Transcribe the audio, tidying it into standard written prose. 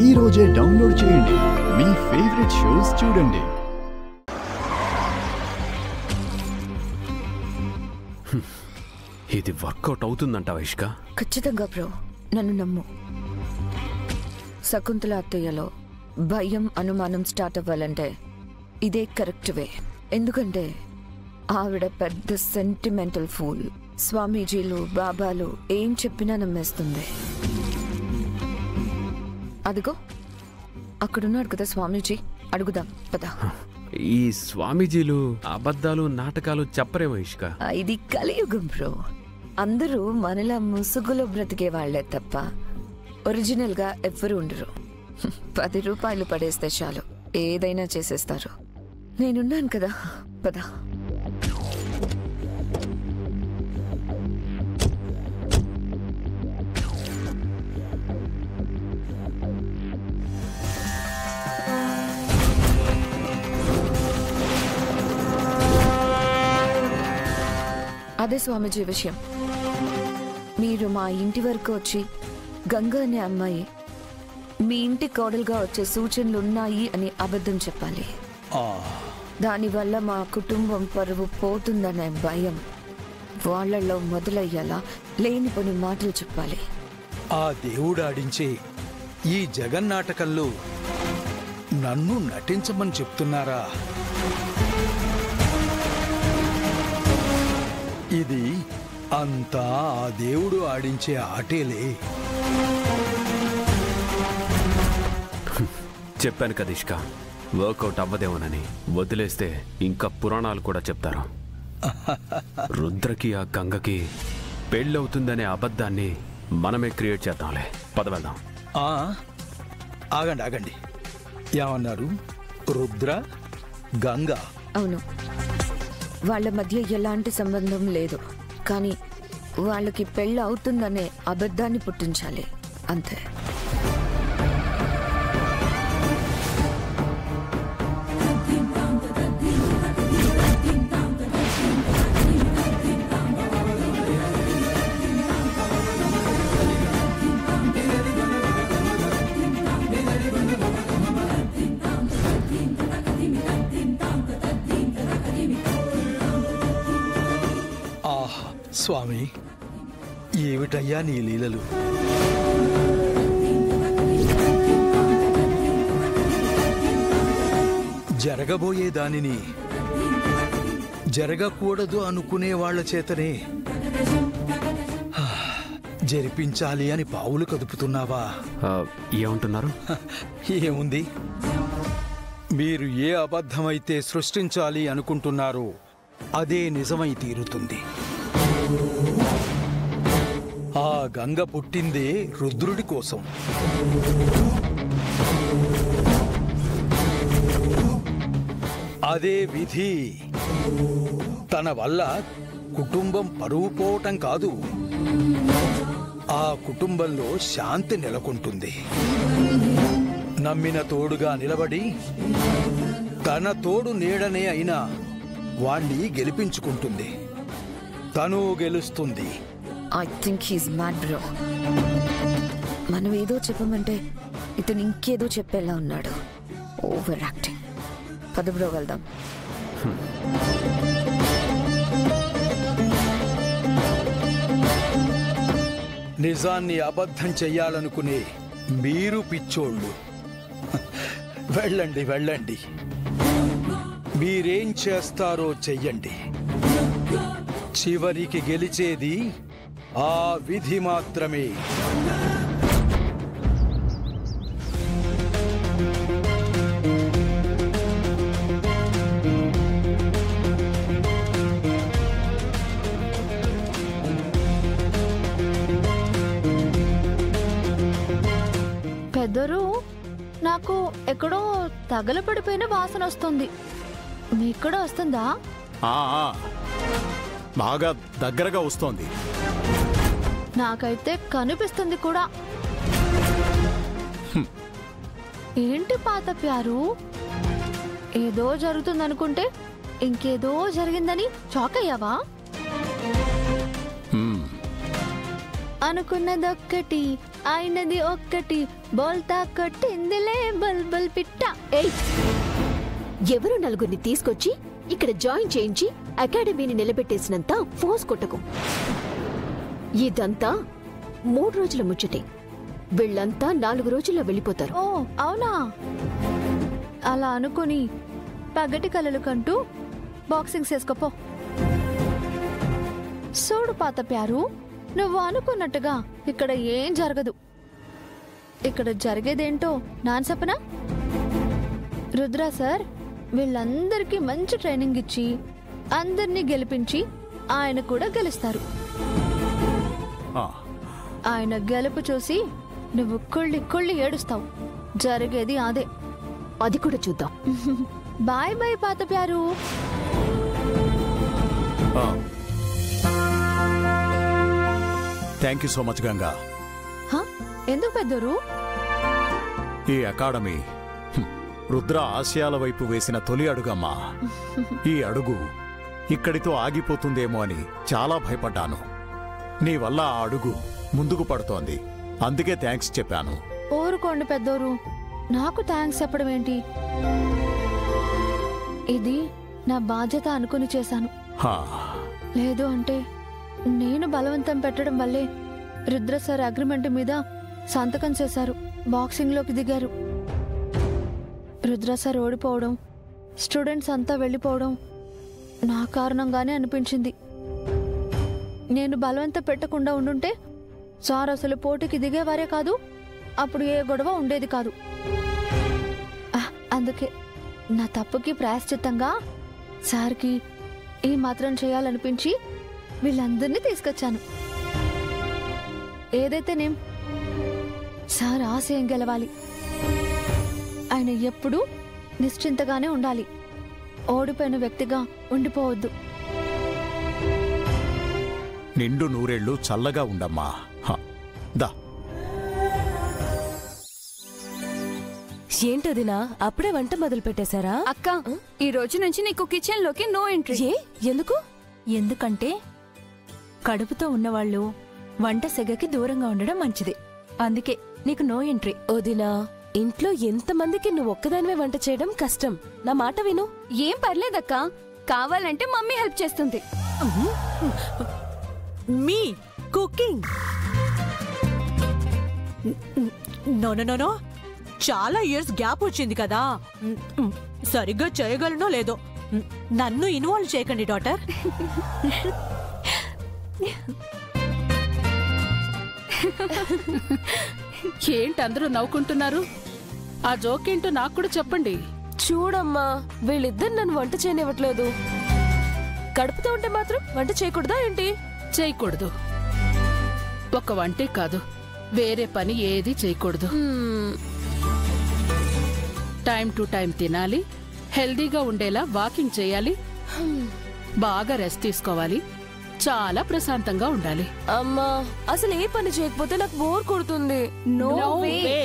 ఈ రోజే డౌన్లోడ్ చేయండి. మీ ఫేవరెట్ షోస్ చూడండి. ఇది వర్కౌట్ అవుతుందంటావా ఇష్క? ఖచ్చితంగా బ్రో, నన్ను నమ్ము. శకుంతల అత్తయ్యలో భయం అనుమానం స్టార్ట్ అవ్వాలంటే ఇదే కరెక్ట్ వే. ఎందుకంటే ఆవిడ పెద్ద సెంటిమెంటల్ ఫూల్. స్వామీజీలు బాబాలు ఏం చెప్పినా నమ్మేస్తుంది. అదిగో అక్కడున్నాడు కదా స్వామీజీ, అడుగుదాం పద. ఈ స్వామీజీలు అబద్ధాలు నాటకాలు చెప్పరేమో ఇష్క? ఇది కలియుగం బ్రో. అందరూ మనలా ముసుగులో బ్రతికే వాళ్లే తప్ప ఒరిజినల్ గా ఎవ్వరూ ఉండరు. 10 రూపాయలు పడేస్తే చాలు ఏదైనా చేసేస్తారు. నేనున్నాను కదా, పద. అదే స్వామీజీ విషయం. మీరు మా ఇంటి వరకు వచ్చి గంగ అనే అమ్మాయి మీ ఇంటి కోడలుగా వచ్చే సూచనలు ఉన్నాయి అని అబద్ధం చెప్పాలి. దానివల్ల మా కుటుంబం పరువు పోతుందనే భయం వాళ్లలో మొదలయ్యేలా లేనిపోని మాటలు చెప్పాలి. ఆ దేవుడు ఆడించే ఈ జగన్నాటకంలో నన్ను నటించమని చెప్తున్నారా? ఇది అంతా ఆ దేవుడు ఆడించే ఆటేలే. చెప్పాను కదా ఇష్క, వర్కౌట్ అవ్వదేమోనని. వదిలేస్తే ఇంకా పురాణాలు కూడా చెప్తారు. రుద్రకి ఆ గంగకి పెళ్ళవుతుందనే అబద్ధాన్ని మనమే క్రియేట్ చేద్దాంలే. పద వెళ్దాం. ఆగండి ఆగండి, ఏమన్నారు? రుద్ర గంగ? అవును, వాళ్ళ మధ్య ఎలాంటి సంబంధం లేదు, కానీ వాళ్ళకి పెళ్ళి అవుతుందనే అబద్ధాన్ని పుట్టించాలి అంతే. స్వామి, ఏమిటయ్యా నీ లీలలు? జరగబోయే దానిని జరగకూడదు అనుకునే వాళ్ల చేతనే జరిపించాలి అని పావులు కదుపుతున్నావా? ఏమంటున్నారు? ఏముంది, మీరు ఏ అబద్ధమైతే సృష్టించాలి అనుకుంటున్నారో అదే నిజమై తీరుతుంది. ఆ గంగ పుట్టిందే రుద్రుడి కోసం. అదే విధి. తన వల్ల కుటుంబం పరువు పోవటం కాదు, ఆ కుటుంబంలో శాంతి నెలకొంటుంది. నమ్మిన తోడుగా నిలబడి తన తోడు నీడనే అయినా వాణ్ణి గెలిపించుకుంటుంది. తను గెలుస్తుంది. I think he's mad bro. మనం ఏదో చెప్పమంటే ఇతను ఇంకేదో చెప్పేలా ఉన్నాడు. Over acting. పద బ్రో, వెళ్దాం. నిజాన్ని అబద్ధం చెయ్యాలనుకునే మీరు పిచ్చోళ్ళు. వెళ్ళండి వెళ్ళండి, మీరేం చేస్తారో చెయ్యండి. చివరికి గెలిచేది ఆ విధి మాత్రమే. పెద్దరు, నాకు ఎక్కడో తగలపడిపోయిన వాసన వస్తుంది. మీక్కడ వస్తుందా? బాగా దగ్గరగా వస్తోంది. నాకైతే కనిపిస్తుంది కూడా. ఏంటి పాత ప్యారు, ఏదో జరుగుతుందనుకుంటే ఇంకేదో జరిగిందని షాక్ అయ్యావా? అనుకున్నదొక్కటి అయినది ఒక్కటి బోల్తా కొట్టిందిలే బుల్బుల్ పిట్ట. ఏయ్, ఎవరు నలుగురిని తీసుకొచ్చి ఇక్కడ జాయిన్ చేయించి అకాడమీని నిలబెట్టేసినంత ఫోర్స్ కొట్టకు. ఇదంతా 3 రోజుల ముచ్చటే. వీళ్ళంతా 4 రోజుల్లో వెళ్ళిపోతారు. ఓ అవునా? అలా అనుకుని పగటి కలలు కంటూ బాక్సింగ్ చేసుకోపో. చూడు పాత ప్యారు, నువ్వు అనుకున్నట్టుగా ఇక్కడ ఏం జరగదు. ఇక్కడ జరిగేదేంటో నాన్ చెప్పనా? రుద్ర సార్ వీళ్ళందరికీ మంచి ట్రైనింగ్ ఇచ్చి అందరినీ గెలిపించి ఆయన కూడా గెలుస్తారు. ఆయన గెలుపు చూసి నువ్వు కుళ్ళి కుళ్ళి ఏడుస్తావు. జరిగేది అదే. అది కూడా చూద్దాం. బాయ్ బాయ్ పాత ప్యారు. Thank you so much Ganga. ఎందుకు పెద్దోరు? ఈ అకాడమీ రుద్ర ఆశయాల వైపు వేసిన తొలి అడుగమ్మా. ఈ అడుగు ఇక్కడితో ఆగిపోతుందేమో అని చాలా భయపడ్డాను. నీ వల్ల ఆ అడుగు ముందుకు పడుతోంది. అందుకే థ్యాంక్స్ చెప్పాను. ఊరుకోండి పెద్దోరు, నాకు థ్యాంక్స్ చెప్పడం ఏంటి? ఇది నా బాధ్యత అనుకుని చేశాను. లేదు అంటే నేను బలవంతం పెట్టడం వల్లే రుద్ర సార్ అగ్రిమెంట్ మీద సంతకం చేశారు, బాక్సింగ్లోకి దిగారు. రుద్ర సార్ ఓడిపోవడం, స్టూడెంట్స్ అంతా వెళ్ళిపోవడం నా కారణంగానే అనిపించింది. నేను బలవంతం పెట్టకుండా ఉండుంటే సార్ అసలు పోటీకి దిగేవారే కాదు, అప్పుడు ఏ గొడవ ఉండేది కాదు. అందుకే నా తప్పుకి ప్రాయశ్చిత్తంగా సార్కి ఈ మాత్రం చేయాలనిపించి వీళ్ళందరినీ తీసుకొచ్చాను. ఏదైతేనేం సార్ ఆశయం గెలవాలి. ఆయన ఎప్పుడూ నిశ్చింతగానే ఉండాలి. ఓడిపోయిన వ్యక్తిగా ఉండిపోవద్దు. నిండు నూరేళ్లు చల్లగా ఉండమ్మా. దా. ఏంటదినా అప్పుడే వంట మొదలు పెట్టేశారా? అక్క, ఈ రోజు నుంచి నీకు కిచెన్ లోకి నో ఎంట్రీ. ఎందుకు? ఎందుకంటే కడుపుతో ఉన్నవాళ్ళు వంట సెగకి దూరంగా ఉండడం మంచిది. అందుకే నీకు నో ఎంట్రీ. వదినా, ఇంట్లో ఎంతమందికి నువ్వు ఒక్కదానివే వంట చేయడం కష్టం. నా మాట విను. ఏం పర్లేదక్క, కావాలంటే మమ్మీ హెల్ప్ చేస్తుంది. మీ కుకింగ్? నో, చాలా ఇయర్స్ గ్యాప్ వచ్చింది కదా, సరిగ్గా చేయగలనో లేదో. నన్ను ఇన్వాల్వ్ చేయకండి డాటర్. ఏంటి అందరూ నవ్వుకుంటున్నారు? ఆ జోక్ ఏంటో నాకు కూడా చెప్పండి. చూడమ్మా, వీళ్ళిద్దరు నన్ను వంట చేయనివ్వట్లేదు. కడుపుతో ఉంటే మాత్రం వంట చేయకూడదా ఏంటి? చేయకూడదు. ఒక వంటే కాదు, వేరే పని ఏది చేయకూడదు. టైం టు టైం తినాలి, హెల్దీగా ఉండేలా వాకింగ్ చేయాలి, బాగా రెస్ట్ తీసుకోవాలి, చాలా ప్రశాంతంగా ఉండాలి. అమ్మా, అసలు ఏ పని చేయకపోతే నాకు బోర్ కొడుతుంది. నో వే.